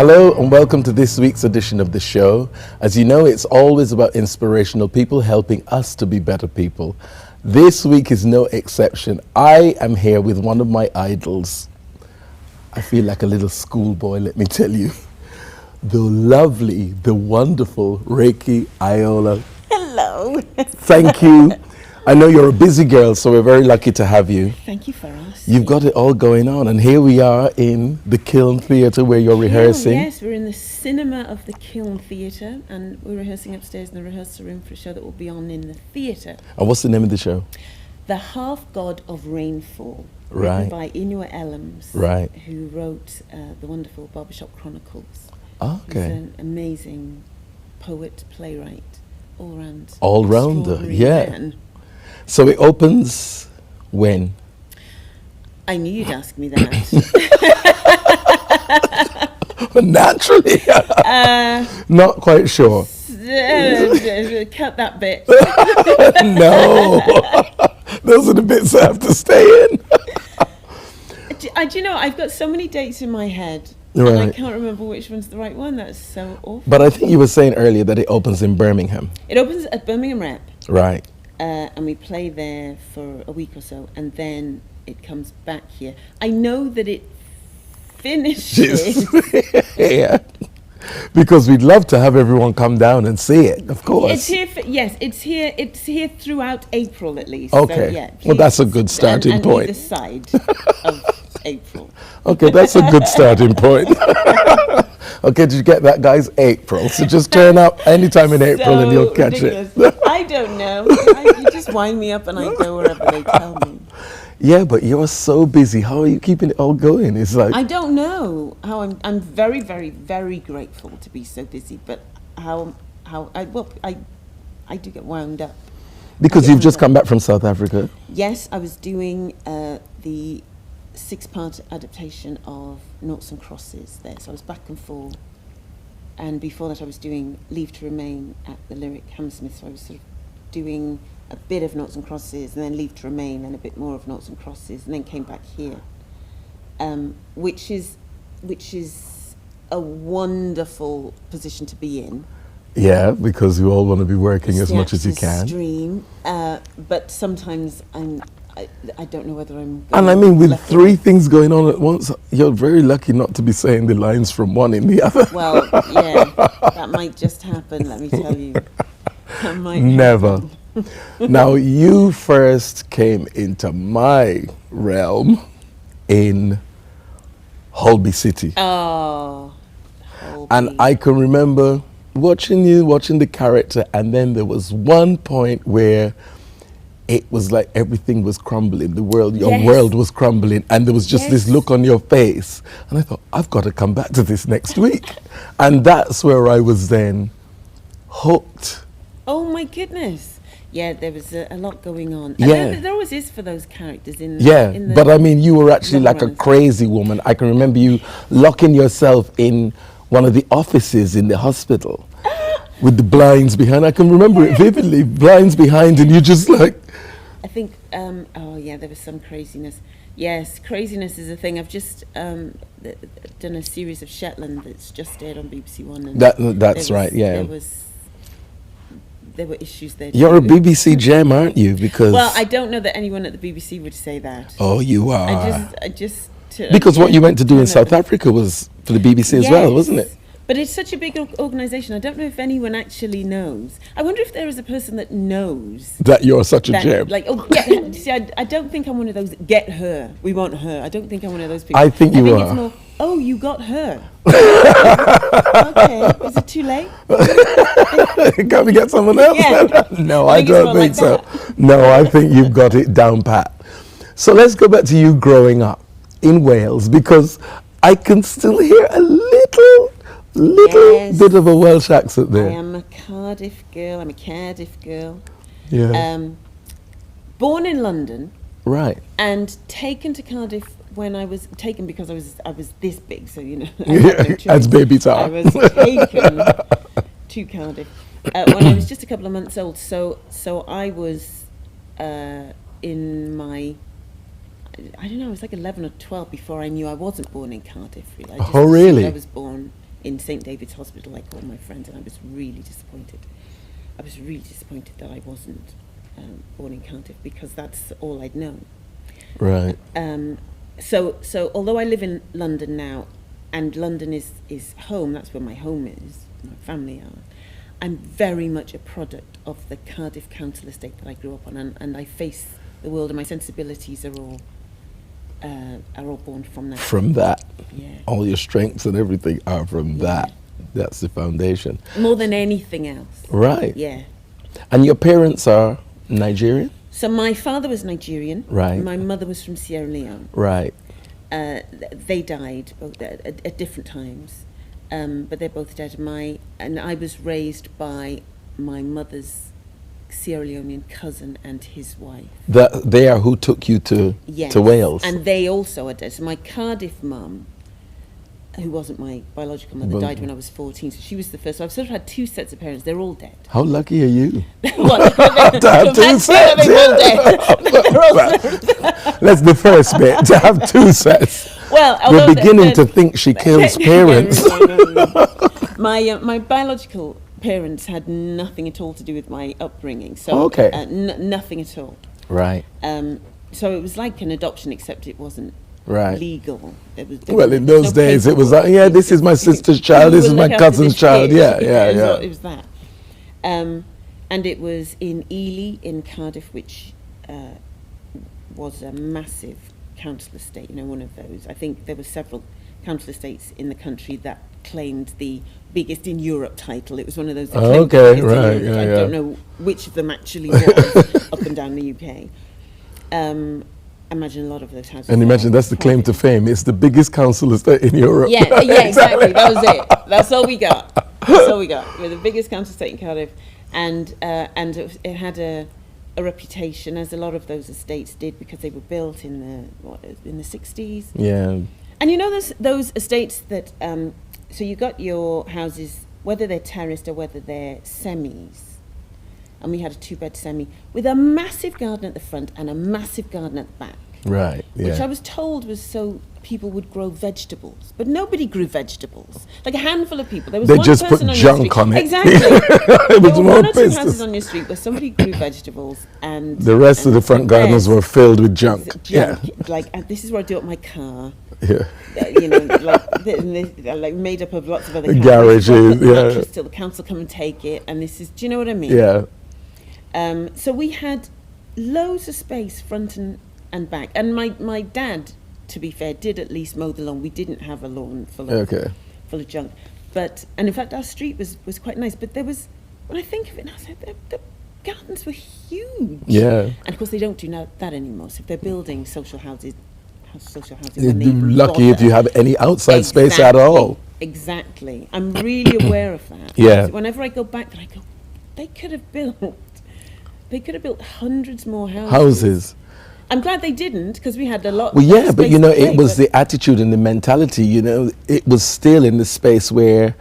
Hello and welcome to this week's edition of the show. As you know, it's always about inspirational people helping us to be better people. This week is no exception. I am here with one of my idols. I feel like a little schoolboy, let me tell you. The lovely, the wonderful Rakie Ayola. Hello. Thank you. I know you're a busy girl, so we're very lucky to have you. Thank you for us. You've got it all going on, and here we are in the Kiln Theatre where you're rehearsing. Yes, we're in the cinema of the Kiln Theatre, and we're rehearsing upstairs in the rehearsal room for a show that will be on in the theatre. And what's the name of the show? The Half-God of Rainfall, Right. written by Inua Ellams, Right. who wrote the wonderful Barbershop Chronicles. Okay. He's an amazing poet, playwright, all-round. All-rounder, extraordinary yeah. man. So it opens when? I knew you'd ask me that. Naturally. Not quite sure. Cut that bit. No. Those are the bits that have to stay in. Do you know, I've got so many dates in my head, and I Right. can't remember which one's the right one. That's so awful. But I think you were saying earlier that it opens in Birmingham. It opens at Birmingham Rep, Right. and we play there for a week or so, and then it comes back here. I know that it finishes. Yeah. Because we'd love to have everyone come down and see it, of course. It's here. It's here. It's here throughout April at least. Okay. So, yeah, Well, that's a please, good starting and point. either side of April. Okay, that's a good starting point. Okay, did you get that, guys? April. So just turn up anytime in April and you'll catch ridiculous. it. I don't know. You just wind me up and I go wherever they tell me. Yeah, but you're so busy. How are you keeping it all going? It's like... I don't know how I'm very, very, very grateful to be so busy, but how I do get wound up. Because you've just come back from South Africa. Yes, I was doing the 6-part adaptation of Noughts and Crosses there, so I was back and forth. And before that, I was doing Leave to Remain at the Lyric Hammersmith, so I was sort of doing a bit of Noughts and Crosses, and then Leave to Remain, and a bit more of Noughts and Crosses, and then came back here, which is a wonderful position to be in. Yeah, because you all want to be working as much as you It's can. Stream, but sometimes I don't know whether I'm. And I mean, with 3 things going on at once, you're very lucky not to be saying the lines from one in the other. Well, yeah, that might just happen. Let me tell you, that might Never. happen. Now, you first came into my realm in Holby City. Oh, Holby. And I can remember watching the character, and then there was one point where it was like everything was crumbling. Your Yes. world was crumbling, and there was just this Yes. look on your face. And I thought, I've got to come back to this next week. And that's where I was then hooked. Oh my goodness! Yeah, there was a lot going on. Yeah. And there always is for those characters in. Yeah, in the but I mean, you were actually long like a run. crazy woman. I can remember you locking yourself in one of the offices in the hospital with the blinds behind. I can remember it vividly, blinds behind, and you just like... I think. Oh yeah, there was some craziness. Yes, craziness is a thing. I've just done a series of Shetland that's just aired on BBC One. And That's right, yeah. There were issues there. You're a too. BBC gem, aren't you? Because... Well, I don't know that anyone at the BBC would say that. Oh, you are. I just. Because what you went to do in I know. South Africa was for the BBC as well, Yes. wasn't it? But it's such a big organisation. I don't know if anyone actually knows. I wonder if there is a person that knows. That you're such a That, gem. like, oh, yeah, see, I don't think I'm one of those, get her, we want her. I don't think I'm one of those people. I think you It's are. more, oh, you got her. Okay, is it too late? Can we get someone else? Yeah. No, I I think it's don't more think like so. No, I think you've got it down pat. So let's go back to you growing up in Wales, because I can still hear a little Yes. bit of a Welsh accent I there. am a Cardiff girl. I'm a Cardiff girl. Yeah. Born in London Right. and taken to Cardiff when I was taken because I was this big, so you know. I Yeah, had no choice. as baby I Tar. was taken to Cardiff when I was just a couple of months old. So I was in my, I don't know, I was like 11 or 12 before I knew I wasn't born in Cardiff. Really, I just Oh, really? assumed I was born in St David's Hospital like all my friends, and I was really disappointed. I was really disappointed that I wasn't born in Cardiff, because that's all I'd known. Right. So although I live in London now, and London is home, that's where my home is, my family are, I'm very much a product of the Cardiff council estate that I grew up on, and I face the world, and my sensibilities are all born from that. From that. Yeah. All your strengths and everything are from that. That's the foundation. More than anything else. Right. Yeah. And your parents are Nigerian? So my father was Nigerian. Right. My mother was from Sierra Leone. Right. They died both at different times, but they're both dead. And I was raised by my mother's Sierra Leonean cousin and his wife. They are who took you to Wales? And they also are dead. So my Cardiff mum, who wasn't my biological mother, died when I was 14, so she was the first. So I've sort of had two sets of parents. They're all dead. How lucky are you? What? To have two sets. That's the first bit, to have two sets. Well, we're beginning to think she kills parents. No. My biological parents had nothing at all to do with my upbringing. So nothing at all. Right. So it was like an adoption, except it wasn't legal. In those days, it was like, this is my sister's child, this is my cousin's child. It was that. And it was in Ely in Cardiff, which was a massive council estate, one of those. I think there were several council estates in the country that claimed the biggest in Europe title. It was one of those. I don't know which of them actually was up and down the UK. Imagine a lot of those houses. And imagine that's the claim to fame. It's the biggest council estate in Europe. Yeah, exactly. That was it. That's all we got. We're the biggest council estate in Cardiff, and it had a reputation, as a lot of those estates did, because they were built in the 60s. Yeah. And those estates that so you got your houses, whether they're terraced or whether they're semis. And we had a 2-bed semi with a massive garden at the front and a massive garden at the back. Right, Which I was told was so people would grow vegetables. But nobody grew vegetables. Like a handful of people. There was they one just person put on junk your street. on it. Exactly. There were one or two houses on your street where somebody grew vegetables, and the rest of the front gardens were filled with junk. Like, this is what I do at my car. Yeah. Like made up of lots of other garages. Till the council come and take it, and this is. Do you know what I mean? Yeah. So we had loads of space front and back, and my dad, to be fair, did at least mow the lawn. We didn't have a lawn full of junk, and in fact our street was quite nice. But there was, when I think of it now, the gardens were huge. Yeah. And of course they don't do that anymore. So if they're building social housing. You're lucky if you have any outside space at all. Exactly. I'm really aware of that. Yeah. So whenever I go back there, I go, they could have built hundreds more houses. I'm glad they didn't, because we had a lot. Well, yeah, but it was the attitude and the mentality. It was still in the space where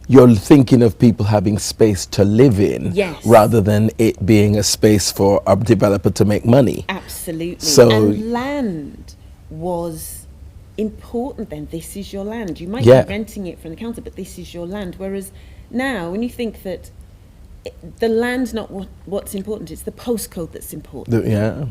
you're thinking of people having space to live in, rather than it being a space for a developer to make money. Absolutely. So, and land was important then. This is your land. You might be renting it from the council, but this is your land. Whereas now, when you think that the land's not what's important, it's the postcode that's important.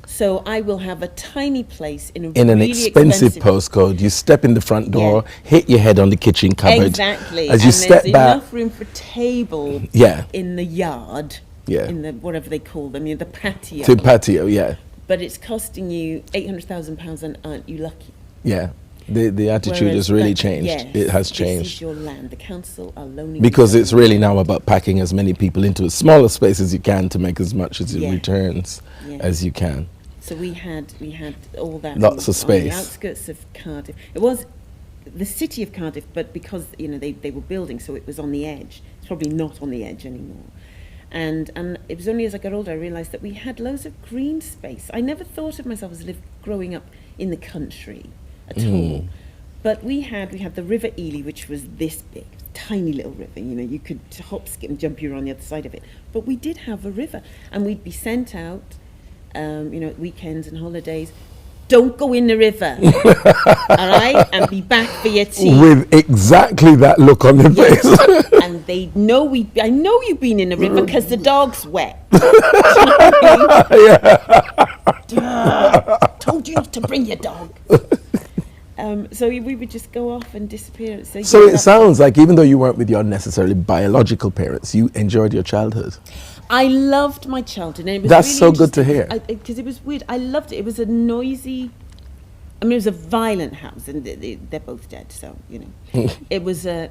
So I will have a tiny place in an really expensive postcode. You step in the front door, hit your head on the kitchen cupboard. Exactly. As you step there's back, enough room for a table in the yard, in the whatever they call them, the patio. The patio, But it's costing you £800,000, and aren't you lucky? Yeah. The attitude has really changed. It has changed. This is your land. The council are loaning. Because it's really now about packing as many people into as small a space as you can to make as much as it returns as you can. So we had all that. Lots of space. On the outskirts of Cardiff. It was the city of Cardiff, but because they were building, so it was on the edge. It's probably not on the edge anymore. And it was only as I got older I realised that we had loads of green space. I never thought of myself as growing up in the country at all. But we had the River Ely, which was this big, tiny little river. You could hop, skip and jump, you were on the other side of it. But we did have a river, and we'd be sent out, at weekends and holidays, don't go in the river, all right, and be back for your tea. With exactly that look on their face. And they know I know you've been in the river because the dog's wet. Do you know what I mean? Told you not to bring your dog. So we would just go off and disappear. So it sounds like even though you weren't with your necessarily biological parents, you enjoyed your childhood. I loved my childhood. And it was That's really so good to hear. Because it was weird. I loved it. It was a noisy, it was a violent house, and they're both dead, so, you know. It was a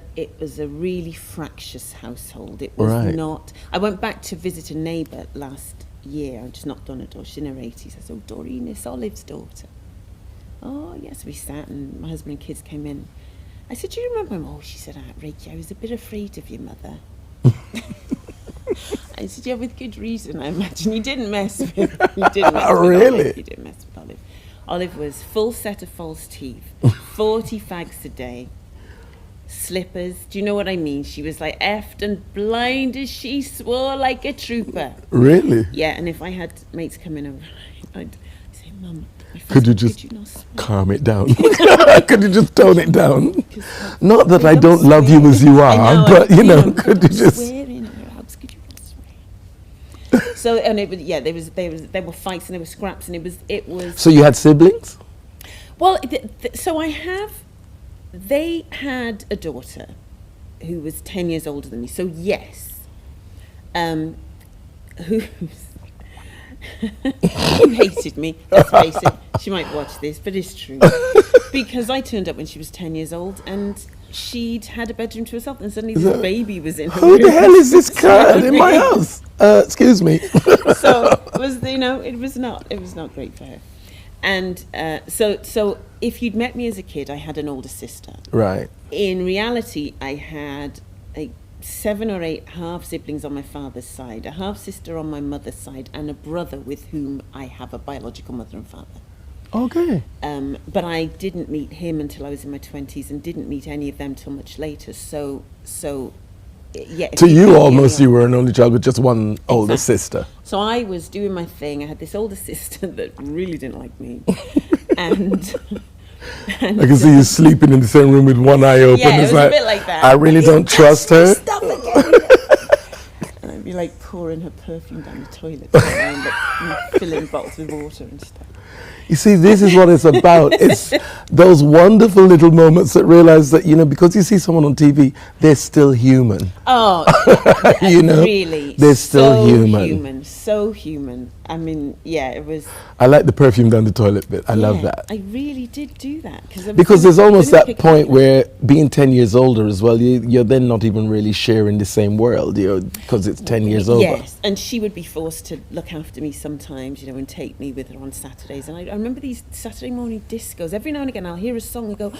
really fractious household. It was not. I went back to visit a neighbour last year. I just knocked on her door. She's in her 80s. I said, "Oh, Doreen, it's Olive's daughter." "Oh, yes." We sat, and my husband and kids came in. I said, "Do you remember him?" "Oh," she said, "Rakie, I was a bit afraid of your mother." I said, "Yeah, with good reason, I imagine. You didn't mess with Really? Olive. You didn't mess with Olive. Olive was full set of false teeth, 40 fags a day, slippers. Do you know what I mean? She was like effed and blind as she swore like a trooper." Really? Yeah, and if I had mates coming over, I'd say, "Mum, could you just calm it down? Could you just tone it down? Not that I don't love you as you are, but you know, could you just..." Swearing in her house, could you not swear? So, and it was, yeah, there were fights and there were scraps, and it was. So you had siblings? Well, they had a daughter who was 10 years older than me. So yes, who hated me. Let's face it. She might watch this, but it's true. Because I turned up when she was 10 years old, and she'd had a bedroom to herself, and suddenly this baby was in her room. Who the hell is this kid in my house? Excuse me. So it was, it was not great for her. And so if you'd met me as a kid, I had an older sister. Right. In reality, I had 7 or 8 half siblings on my father's side, a half sister on my mother's side, and a brother with whom I have a biological mother and father. Okay. But I didn't meet him until I was in my 20s, and didn't meet any of them till much later. So yeah. To you, almost you were an only child with just one older sister. So I was doing my thing. I had this older sister that really didn't like me, and I can see you sleeping in the same room with one eye open. Yeah, it was a bit like that. I really don't trust her. Stop again. And I'd be like pouring her perfume down the toilet, and filling bottles with water and stuff. You see, this is what it's about. It's those wonderful little moments that realize that, because you see someone on TV, they're still human. Oh, really? They're still human. So human. I mean, yeah, it was. I like the perfume down the toilet bit. I love that. I really did do that. Because there's almost that point where being 10 years older as well, you're then not even really sharing the same world, because it's 10 years older. Yes, and she would be forced to look after me sometimes, and take me with her on Saturdays. And I remember these Saturday morning discos. Every now and again I'll hear a song and go,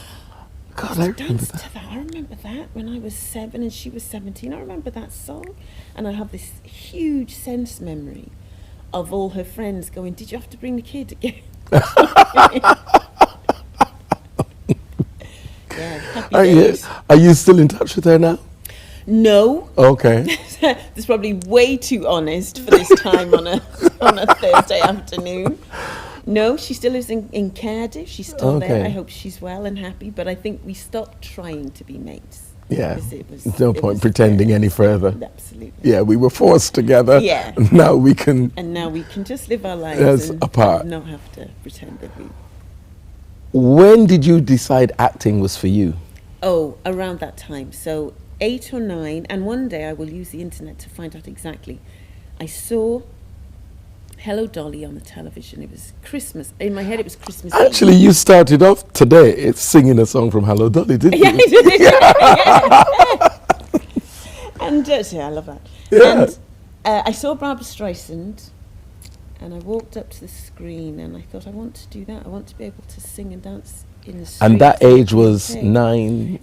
God, I remember that. I remember that when I was 7 and she was 17. I remember that song. And I have this huge sense memory of all her friends going, "Did you have to bring the kid again?" Are you still in touch with her now? No. Okay. That's probably way too honest for this time on a Thursday afternoon. No, she still lives in Cardiff. She's still there. I hope she's well and happy. But I think we stopped trying to be mates. Yeah, no point pretending any further. Absolutely. Yeah, we were forced together. Yeah. Now we can. And now we can just live our lives apart. And not have to pretend that we. When did you decide acting was for you? Oh, around that time. So 8 or 9, and one day I will use the internet to find out exactly. I saw Hello Dolly on the television. It was Christmas. In my head, it was Christmas Eve. Actually, you started off today singing a song from Hello Dolly, didn't you? Yeah, I did. Yeah. And I love that. Yeah. And I saw Barbra Streisand, and I walked up to the screen, and I thought, I want to do that. I want to be able to sing and dance in the street. And that age was 8, 9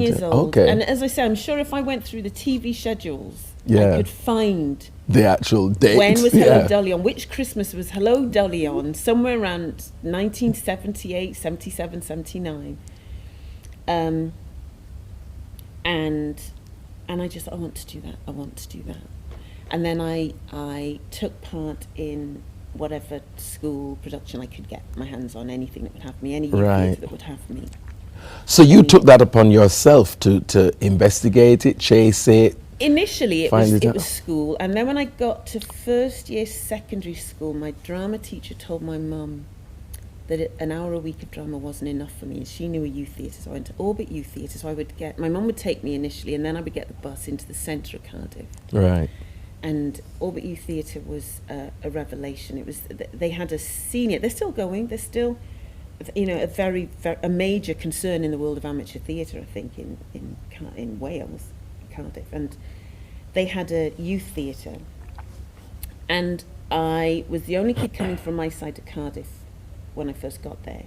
years old. Okay. And as I say, I'm sure if I went through the TV schedules, I could find the actual date. When was Hello Dolly on? Which Christmas was Hello Dolly on? Somewhere around 1978, 77, 79. And I want to do that. And then I took part in whatever school production I could get my hands on, anything that would have me, any youth Right. theatre that would have me. So you took that upon yourself to investigate it, chase it. Initially, Find it it out. was school, and then when I got to first year secondary school, my drama teacher told my mum that an hour a week of drama wasn't enough for me, and she knew a youth theatre, so I went to Orbit Youth Theatre. So my mum would take me initially, and then I would get the bus into the centre of Cardiff. Right. And Orbit Youth Theatre was a revelation. It was they had a senior. They're still going. They're still, a major concern in the world of amateur theatre. I think in Wales, Cardiff, and they had a youth theatre. And I was the only kid coming from my side of Cardiff when I first got there,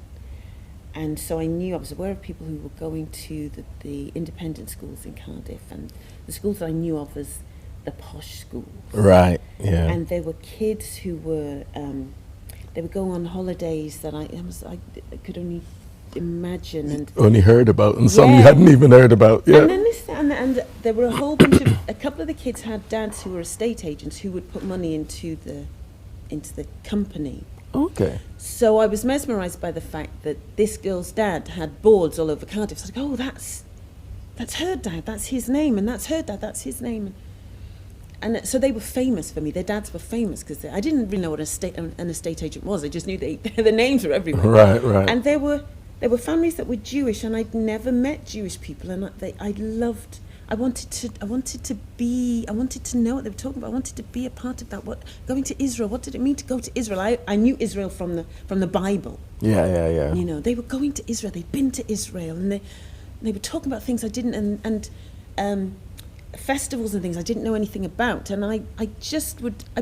and so I was aware of people who were going to the independent schools in Cardiff, and the schools that I knew of as the posh schools. Right. Yeah. And there were kids who were they would go on holidays that I could only imagine, and Only heard about, and some you Yeah. hadn't even heard about. Yeah. and then and there were a whole bunch of a couple of the kids had dads who were estate agents who would put money into the company. Okay. So I was mesmerised by the fact that this girl's dad had boards all over Cardiff. So I was like, oh, that's her dad, that's his name, and that's her dad, that's his name. And so they were famous for me. Their dads were famous because I didn't really know what an estate agent was. I just knew the names were everywhere. Right. Right. And there were families that were Jewish, and I'd never met Jewish people, and I wanted to know what they were talking about. I wanted to be a part of that. Going to Israel, what did it mean to go to Israel? I knew Israel from the Bible. Yeah. You know, they were going to Israel. They'd been to Israel, and they were talking about things I didn't, and festivals and things I didn't know anything about. And I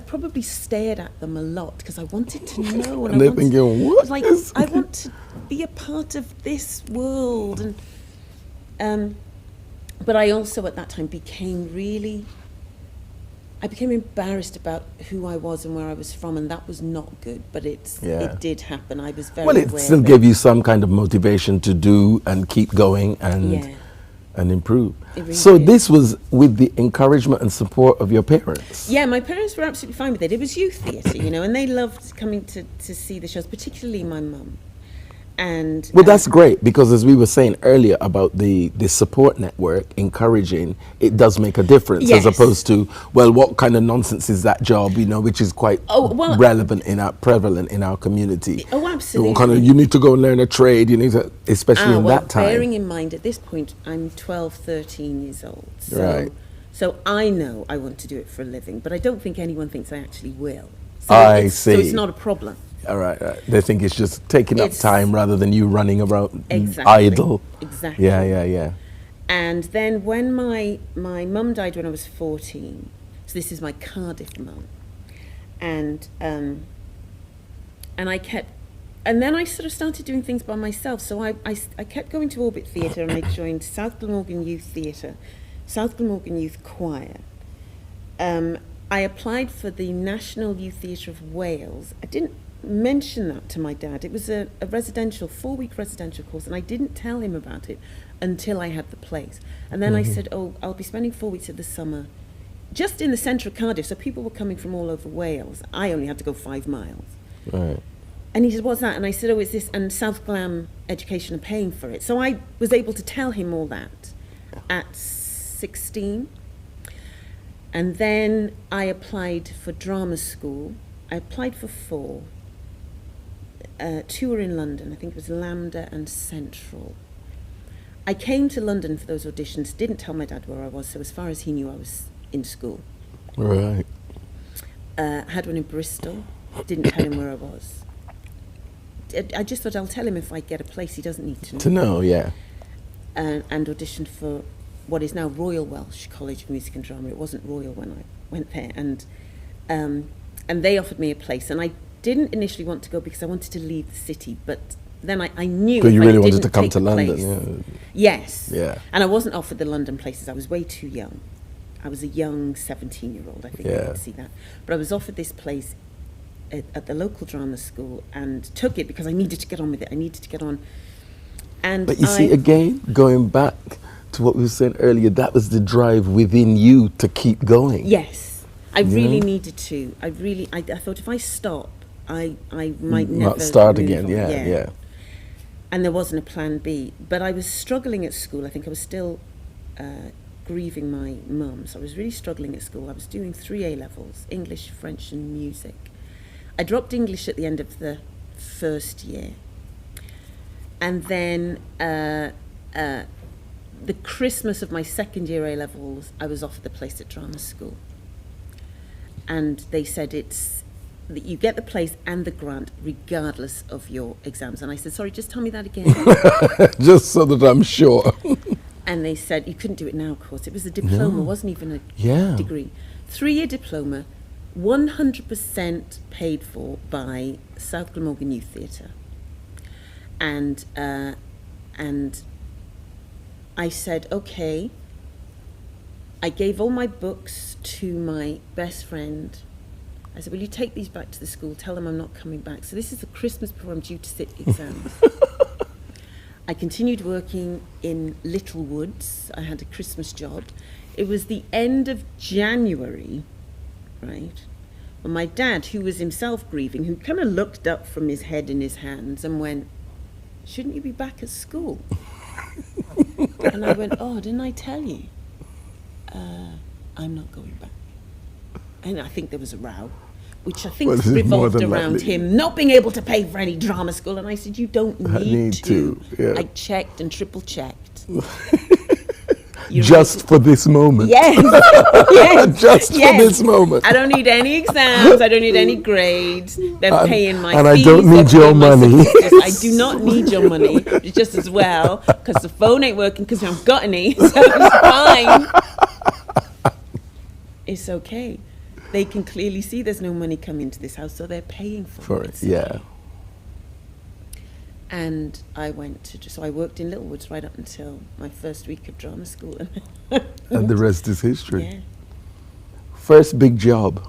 probably stared at them a lot because I wanted to know. And they're thinking, what? Like, I want to be a part of this world, and but I also at that time became embarrassed about who I was and where I was from, and that was not good, but it did happen. I was very Well, it aware still of gave you some kind of motivation to do and keep going and improve. It really So did. this was with the encouragement and support of your parents. Yeah, my parents were absolutely fine with it. It was youth theatre, and they loved coming to see the shows, particularly my mum. And Well, that's great, because as we were saying earlier about the support network encouraging, it does make a difference, as Yes. opposed to, well, what kind of nonsense is that job, which is quite prevalent in our community. Oh, absolutely. What kind of, you need to go and learn a trade, you need to, especially in that time. Bearing in mind, at this point, I'm 12, 13 years old. So, Right. So I know I want to do it for a living, but I don't think anyone thinks I actually will. So I So see. it's not a problem. All right. They think it's just taking up It's- time rather than you running around Exactly. idle. Exactly. Yeah. And then when my mum died when I was 14, so this is my Cardiff mum, and then I sort of started doing things by myself. So I kept going to Orbit Theatre, and I joined South Glamorgan Youth Theatre, South Glamorgan Youth Choir. I applied for the National Youth Theatre of Wales. I didn't mention that to my dad. It was a 4-week residential course, and I didn't tell him about it until I had the place. And then I said, I'll be spending 4 weeks of the summer just in the centre of Cardiff, so people were coming from all over Wales. I only had to go 5 miles. Right. And he said, what's that? And I said, it's this, and South Glam Education are paying for it. So I was able to tell him all that at 16. And then I applied for drama school. I applied for 4. 2 were in London. I think it was Lambda and Central. I came to London for those auditions, didn't tell my dad where I was, so as far as he knew, I was in school. Right. Had one in Bristol, didn't tell him where I was. I just thought I'll tell him if I get a place, he doesn't need to know. To know, yeah. And auditioned for what is now Royal Welsh College of Music and Drama. It wasn't Royal when I went there, and they offered me a place, and I didn't initially want to go because I wanted to leave the city, but then I knew. So you if I really wanted didn't to come take to the London, place- yeah. Yes. Yeah. And I wasn't offered the London places. I was way too young. I was a young 17-year-old. I think I could see that. But I was offered this place at the local drama school and took it because I needed to get on with it. I needed to get on. And But you see, again, going back to what we were saying earlier, that was the drive within you to keep going. Yes, I really know? needed to. I thought if I stop, I might never Not start move again. on. Yeah. And there wasn't a plan B. But I was struggling at school. I think I was still grieving my mum, so I was really struggling at school. I was doing 3 A-levels, English, French and music. I dropped English at the end of the first year. And then the Christmas of my second year A-levels, I was offered the place at drama school. And they said that you get the place and the grant regardless of your exams. And I said, sorry, just tell me that again. Just so that I'm sure. And they said, you couldn't do it now, of course. It was a diploma, wasn't even a degree. 3-year diploma, 100% paid for by South Glamorgan Youth Theatre. And I said, okay. I gave all my books to my best friend. I said, will you take these back to the school? Tell them I'm not coming back. So this is the Christmas before I'm due to sit exams. I continued working in Little Woods. I had a Christmas job. It was the end of January, right? And my dad, who was himself grieving, who kind of looked up from his head in his hands and went, shouldn't you be back at school? And I went, oh, didn't I tell you? I'm not going back. And I think there was a row, which I think revolved around him not being able to pay for any drama school. And I said, you don't need to. Yeah. I checked and triple checked. Just for this moment. Yes. Yes. Just for this moment. I don't need any exams. I don't need any grades. They're paying my and fees. I don't need your money. I do not need your money. It's just as well because the phone ain't working because I haven't got any. So it's fine. It's okay. They can clearly see there's no money coming to this house, so they're paying for it. Yeah. And I I worked in Little Woods right up until my first week of drama school. And the rest is history. Yeah. First big job.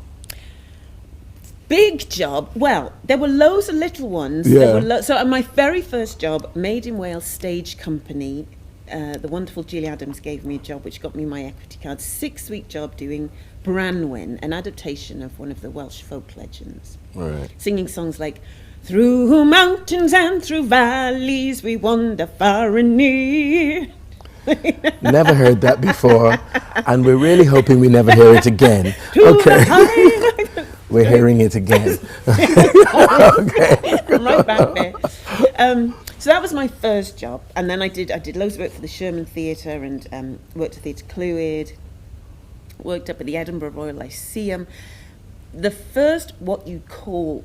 Big job? Well, there were loads of little ones. Yeah. So my very first job, Made in Wales Stage Company, the wonderful Julie Adams gave me a job which got me my equity card. 6-week job doing Branwen, an adaptation of one of the Welsh folk legends. Right. Singing songs like, through mountains and through valleys we wander far and near. Never heard that before, and we're really hoping we never hear it again. Okay. We're hearing it again. Okay. I'm right back there. So that was my first job, and then I did loads of work for the Sherman Theatre and worked at Theatre Clwyd, worked up at the Edinburgh Royal Lyceum. The first, what you call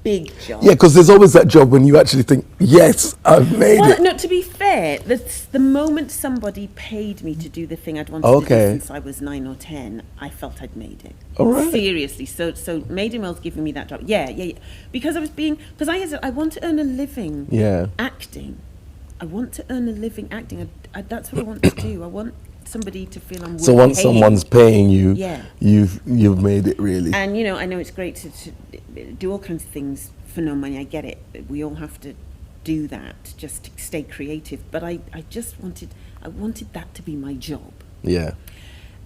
big job. Yeah, because there's always that job when you actually think, yes, I've made it. No, to be fair, the moment somebody paid me to do the thing I'd wanted to do since I was 9 or 10, I felt I'd made it. All right. Seriously. So Made in Wales giving me that job. Yeah. Because I want to earn a living acting. I want to earn a living acting. That's what I want to do. I want somebody to feel I'm worth So once paying. someone's paying you, you've made it really. And I know it's great to do all kinds of things for no money. I get it. We all have to do that just to stay creative. But I just wanted that to be my job. Yeah.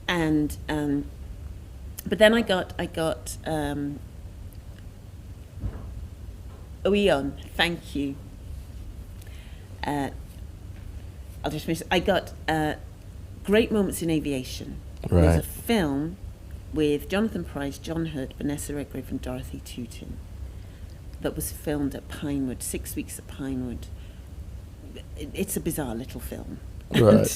And but then I got Ian, thank you. I'll just finish. I got Great Moments in Aviation. Right. It was a film with Jonathan Pryce, John Hurt, Vanessa Redgrave and Dorothy Tootin that was filmed at Pinewood, 6 weeks at Pinewood. It's a bizarre little film. Right.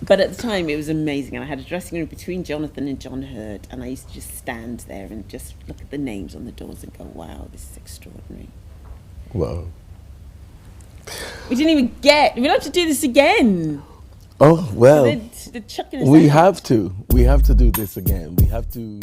But at the time it was amazing, and I had a dressing room between Jonathan and John Hurt, and I used to just stand there and just look at the names on the doors and go, wow, this is extraordinary. Wow. We have to do this again. Oh, well, They're chucking us we out. have to do this again. We have to